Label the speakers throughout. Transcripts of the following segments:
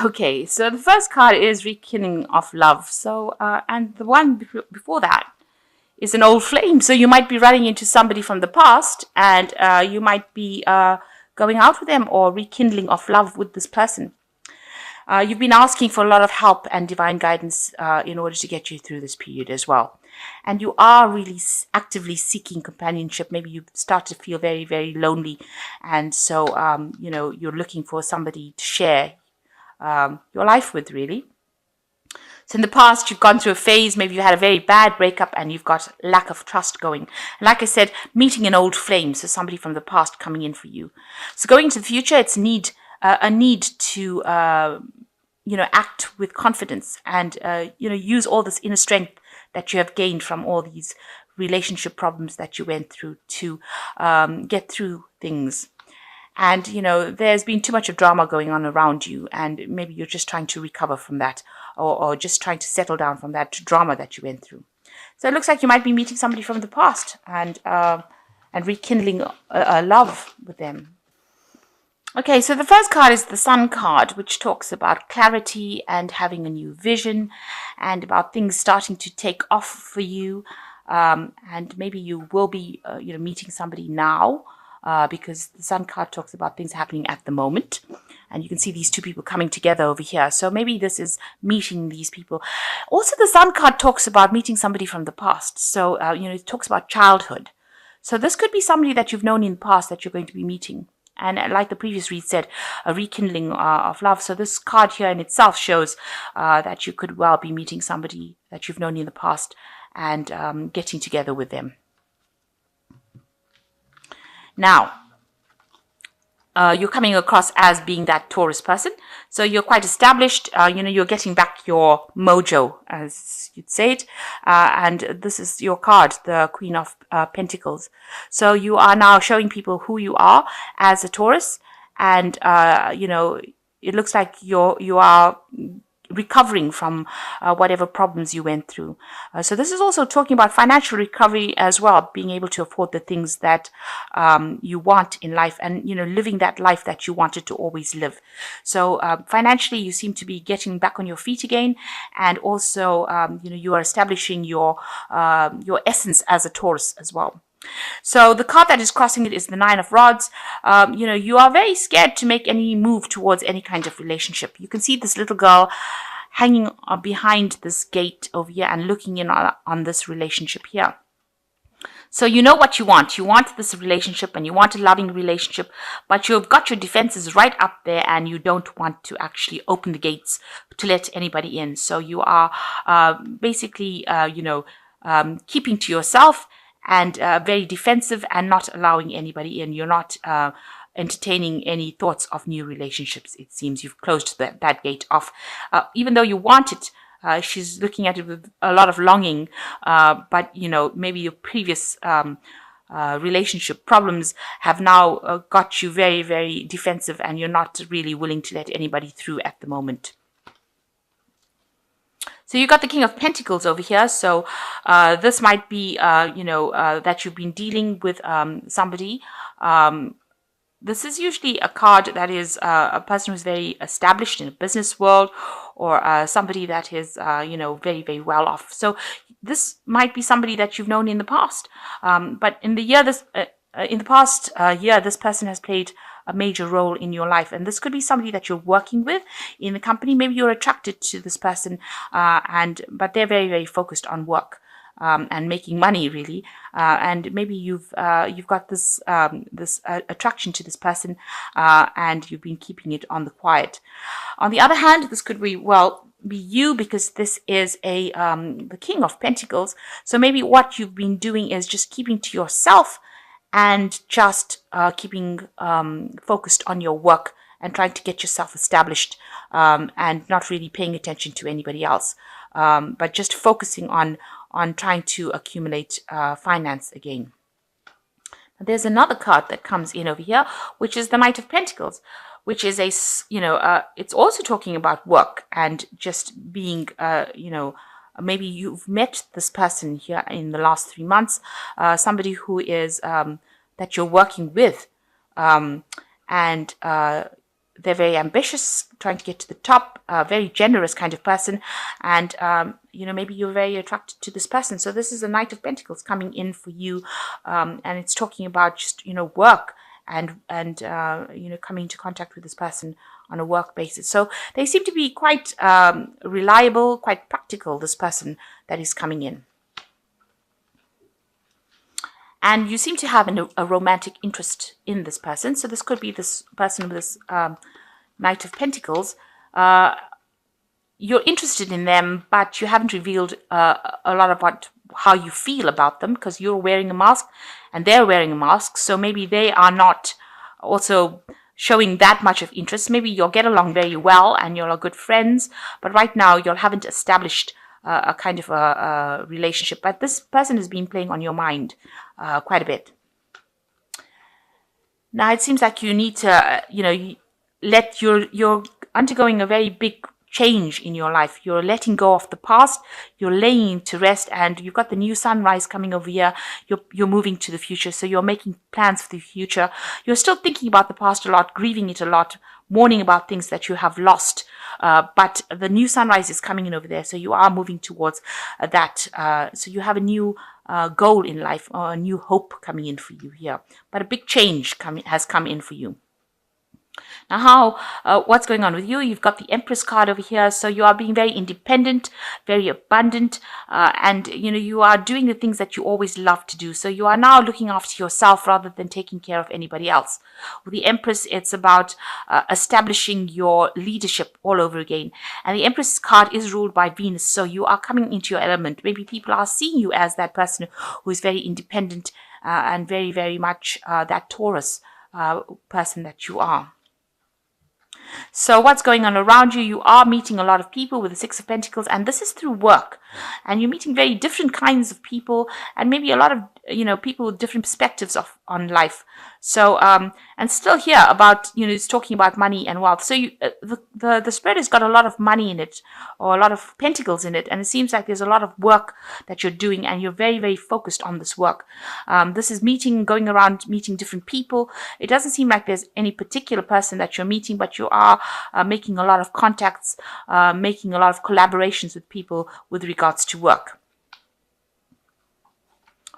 Speaker 1: Okay, so the first card is Rekindling of Love. So, and the one before that is an old flame. So you might be running into somebody from the past, and you might be going out with them or rekindling of love with this person. You've been asking for a lot of help and divine guidance in order to get you through this period as well. And you are really actively seeking companionship. Maybe you start to feel very, very lonely. And so, you're looking for somebody to share your life with, really. So in the past, you've gone through a phase, maybe you had a very bad breakup and you've got lack of trust going. And like I said, meeting an old flame, so somebody from the past coming in for you. So going into the future, it's a need to, act with confidence and, use all this inner strength that you have gained from all these relationship problems that you went through to get through things. And, there's been too much of drama going on around you, and maybe you're just trying to recover from that or just trying to settle down from that drama that you went through. So it looks like you might be meeting somebody from the past and rekindling a love with them. Okay, so the first card is the Sun card, which talks about clarity and having a new vision and about things starting to take off for you. And maybe you will be, meeting somebody now. Because the Sun card talks about things happening at the moment. And you can see these two people coming together over here. So maybe this is meeting these people. Also, the Sun card talks about meeting somebody from the past. So, it talks about childhood. So this could be somebody that you've known in the past that you're going to be meeting. And like the previous read said, a rekindling of love. So this card here in itself shows that you could well be meeting somebody that you've known in the past and getting together with them. Now, you're coming across as being that Taurus person. So you're quite established. You're getting back your mojo, as you'd say it. And this is your card, the Queen of Pentacles. So you are now showing people who you are as a Taurus. And, it looks like you are recovering from whatever problems you went through. So this is also talking about financial recovery as well, being able to afford the things that you want in life and, living that life that you wanted to always live. So financially, you seem to be getting back on your feet again. And also, you are establishing your essence as a Taurus as well. So the card that is crossing it is the Nine of Rods. You are very scared to make any move towards any kind of relationship. You can see this little girl hanging behind this gate over here and looking in on this relationship here. So you know what you want. You want this relationship and you want a loving relationship, but you've got your defenses right up there and you don't want to actually open the gates to let anybody in. So you are basically, keeping to yourself and very defensive and not allowing anybody in. You're not entertaining any thoughts of new relationships. It seems you've closed that gate off. Even though you want it, she's looking at it with a lot of longing, but, maybe your previous relationship problems have now got you very, very defensive and you're not really willing to let anybody through at the moment. So you got the King of Pentacles over here. So this might be, that you've been dealing with somebody. This is usually a card that is a person who's very established in a business world or somebody that is, very, very well off. So this might be somebody that you've known in the past. But in the past year, this person has played a major role in your life. And this could be somebody that you're working with in the company. Maybe you're attracted to this person, but they're very, very focused on work and making money, really. And maybe you've got this attraction to this person, and you've been keeping it on the quiet. On the other hand, this could be you, because this is the King of Pentacles. So maybe what you've been doing is just keeping to yourself and just keeping focused on your work and trying to get yourself established and not really paying attention to anybody else, but just focusing on trying to accumulate finance again. There's another card that comes in over here, which is the Knight of Pentacles, which is it's also talking about work and just being, maybe you've met this person here in the last 3 months, somebody who is that you're working with, and they're very ambitious, trying to get to the top, very generous kind of person. And, maybe you're very attracted to this person. So this is a Knight of Pentacles coming in for you. And it's talking about just, work and coming into contact with this person on a work basis. So they seem to be quite reliable, quite practical, this person that is coming in. And you seem to have a romantic interest in this person. So this could be this person with this Knight of Pentacles. You're interested in them, but you haven't revealed a lot about how you feel about them, because you're wearing a mask and they're wearing a mask. So maybe they are not also showing that much of interest. Maybe you'll get along very well and you're good friends, but right now you haven't established a kind of a relationship. But this person has been playing on your mind quite a bit. Now it seems like you need to, you're undergoing a very big change in your life. You're letting go of the past, you're laying to rest, and you've got the new sunrise coming over here. You're moving to the future, so you're making plans for the future. You're still thinking about the past a lot, grieving it a lot, mourning about things that you have lost. But the new sunrise is coming in over there, so you are moving towards that. So you have a new goal in life, or a new hope coming in for you here. But a big change has come in for you. Now, what's going on with you? You've got the Empress card over here. So you are being very independent, very abundant, and you are doing the things that you always love to do. So you are now looking after yourself rather than taking care of anybody else. With the Empress, it's about establishing your leadership all over again. And the Empress card is ruled by Venus. So you are coming into your element. Maybe people are seeing you as that person who is very independent and very, very much that Taurus person that you are. So what's going on around you? You are meeting a lot of people with the Six of Pentacles, and this is through work. And you're meeting very different kinds of people, and maybe a lot of people with different perspectives on life. So and still here about it's talking about money and wealth. So the spread has got a lot of money in it, or a lot of pentacles in it, and it seems like there's a lot of work that you're doing, and you're very, very focused on this work. This is going around meeting different people. It doesn't seem like there's any particular person that you're meeting, but you are making a lot of contacts, making a lot of collaborations with people with regards to work.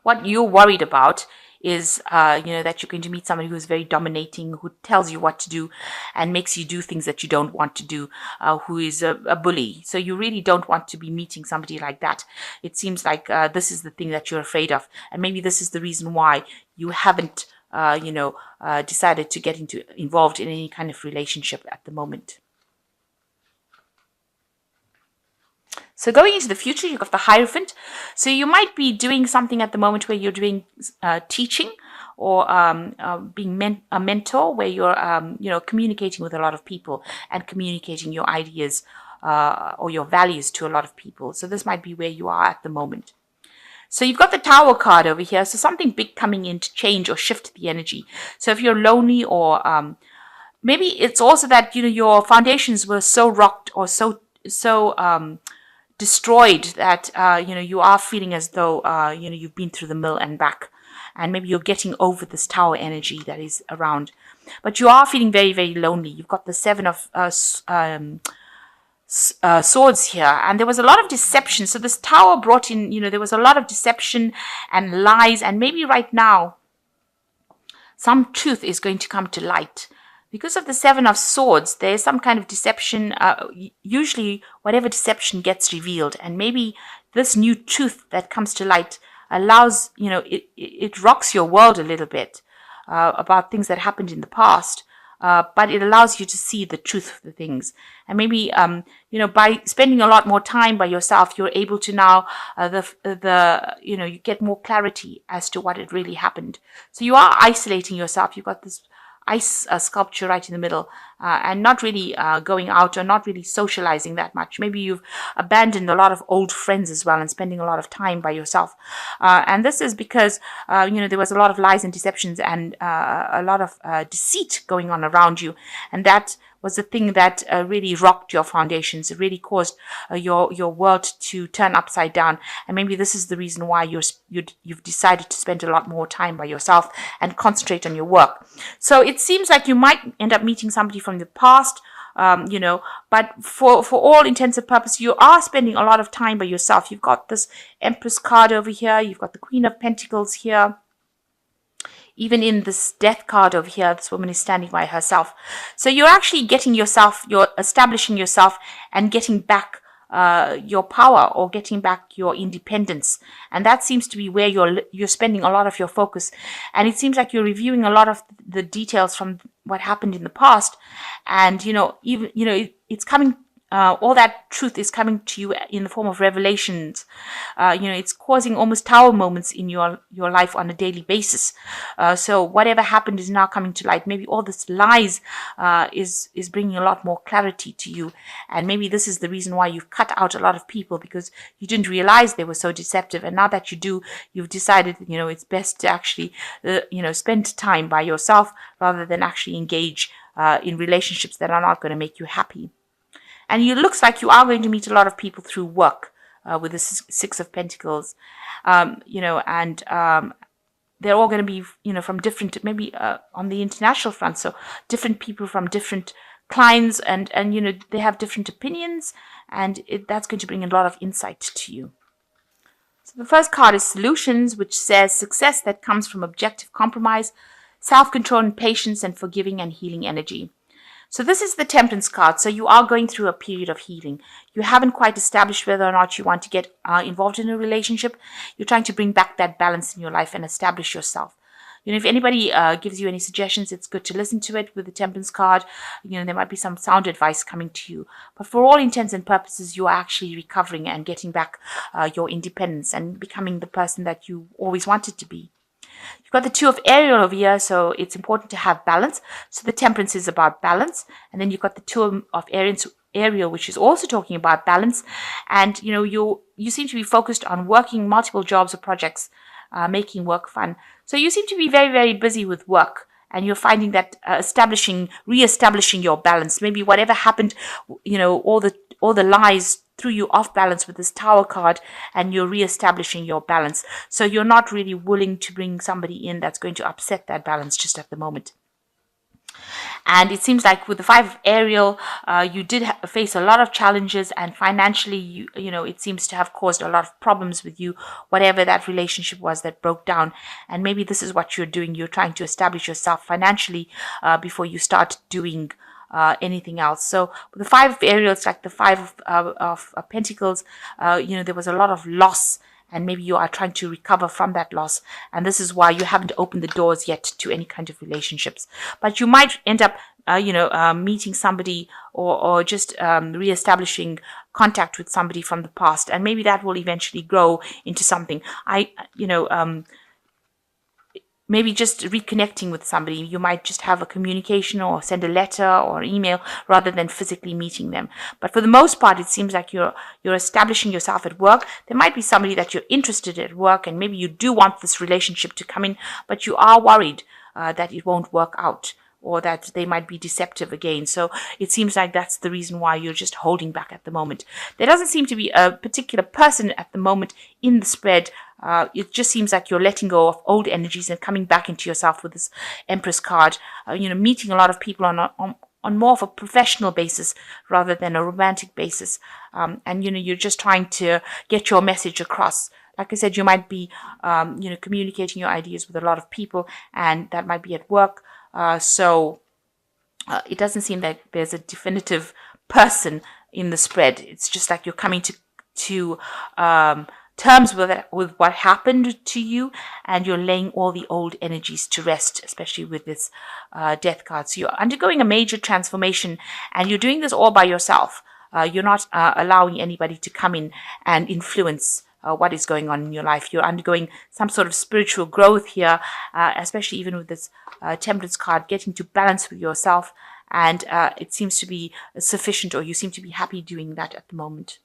Speaker 1: What you're worried about is, that you're going to meet somebody who's very dominating, who tells you what to do and makes you do things that you don't want to do, who is a bully. So you really don't want to be meeting somebody like that. It seems like this is the thing that you're afraid of. And maybe this is the reason why you haven't, decided to get involved in any kind of relationship at the moment. So going into the future, you've got the Hierophant. So you might be doing something at the moment where you're doing teaching, or being a mentor, where you're communicating with a lot of people and communicating your ideas or your values to a lot of people. So this might be where you are at the moment. So you've got the Tower card over here. So something big coming in to change or shift the energy. So if you're lonely, or maybe it's also that your foundations were so rocked or so destroyed that you are feeling as though you've been through the mill and back, and maybe you're getting over this tower energy that is around, but you are feeling very, very lonely. You've got the Seven of Swords here, and there was a lot of deception. So this tower brought in, there was a lot of deception and lies, and maybe right now some truth is going to come to light. Because of the Seven of Swords, there's some kind of deception. Usually, whatever deception gets revealed, and maybe this new truth that comes to light allows, it rocks your world a little bit about things that happened in the past, but it allows you to see the truth of the things. And maybe, by spending a lot more time by yourself, you're able to now, you get more clarity as to what had really happened. So you are isolating yourself. You've got this ice sculpture right in the middle, and not really going out, or not really socializing that much. Maybe you've abandoned a lot of old friends as well, and spending a lot of time by yourself. And this is because, there was a lot of lies and deceptions, and a lot of deceit going on around you. And that was the thing that really rocked your foundations. It really caused your world to turn upside down. And maybe this is the reason why you've decided to spend a lot more time by yourself and concentrate on your work. So it seems like you might end up meeting somebody from the past, but for all intents and purposes, you are spending a lot of time by yourself. You've got this Empress card over here. You've got the Queen of Pentacles here. Even in this Death card over here, this woman is standing by herself. So you're actually you're establishing yourself and getting back your power, or getting back your independence. And that seems to be where you're spending a lot of your focus. And it seems like you're reviewing a lot of the details from what happened in the past. And, it's coming, all that truth is coming to you in the form of revelations. It's causing almost tower moments in your life on a daily basis. So whatever happened is now coming to light. Maybe all this lies is bringing a lot more clarity to you. And maybe this is the reason why you've cut out a lot of people, because you didn't realize they were so deceptive. And now that you do, you've decided, it's best to actually, spend time by yourself rather than actually engage in relationships that are not going to make you happy. And it looks like you are going to meet a lot of people through work with the Six of Pentacles, and they're all going to be, from different, maybe on the international front. So different people from different clients, and they have different opinions, and that's going to bring a lot of insight to you. So the first card is Solutions, which says success that comes from objective compromise, self-control and patience, and forgiving and healing energy. So this is the Temperance card. So you are going through a period of healing. You haven't quite established whether or not you want to get involved in a relationship. You're trying to bring back that balance in your life and establish yourself. If anybody gives you any suggestions, it's good to listen to it with the Temperance card. There might be some sound advice coming to you. But for all intents and purposes, you are actually recovering and getting back your independence and becoming the person that you always wanted to be. You've got the Two of Ariel over here, so it's important to have balance. So the Temperance is about balance. And then you've got the Two of Ariel, which is also talking about balance. And, you seem to be focused on working multiple jobs or projects, making work fun. So you seem to be very, very busy with work. And you're finding that re-establishing your balance. Maybe whatever happened, all the lies threw you off balance with this Tower card, and you're re-establishing your balance. So you're not really willing to bring somebody in that's going to upset that balance just at the moment. And it seems like with the Five of Ariel, you did face a lot of challenges, and financially, it seems to have caused a lot of problems with you, whatever that relationship was that broke down. And maybe this is what you're doing. You're trying to establish yourself financially before you start doing anything else. So with the Five of Ariel, it's like the Five of Pentacles. There was a lot of loss, and maybe you are trying to recover from that loss. And this is why you haven't opened the doors yet to any kind of relationships. But you might end up, meeting somebody or just reestablishing contact with somebody from the past. And maybe that will eventually grow into something. Maybe just reconnecting with somebody. You might just have a communication or send a letter or email rather than physically meeting them. But for the most part, it seems like you're establishing yourself at work. There might be somebody that you're interested in at work, and maybe you do want this relationship to come in, but you are worried that it won't work out, or that they might be deceptive again. So it seems like that's the reason why you're just holding back at the moment. There doesn't seem to be a particular person at the moment in the spread. It just seems like you're letting go of old energies and coming back into yourself with this Empress card. Meeting a lot of people on more of a professional basis rather than a romantic basis. And you're just trying to get your message across. Like I said, you might be, communicating your ideas with a lot of people, and that might be at work. So it doesn't seem like there's a definitive person in the spread. It's just like you're coming to terms with what happened to you, and you're laying all the old energies to rest, especially with this Death card. So you're undergoing a major transformation, and you're doing this all by yourself. You're not allowing anybody to come in and influence what is going on in your life. You're undergoing some sort of spiritual growth here, especially even with this Temperance card, getting to balance with yourself. And it seems to be sufficient, or you seem to be happy doing that at the moment.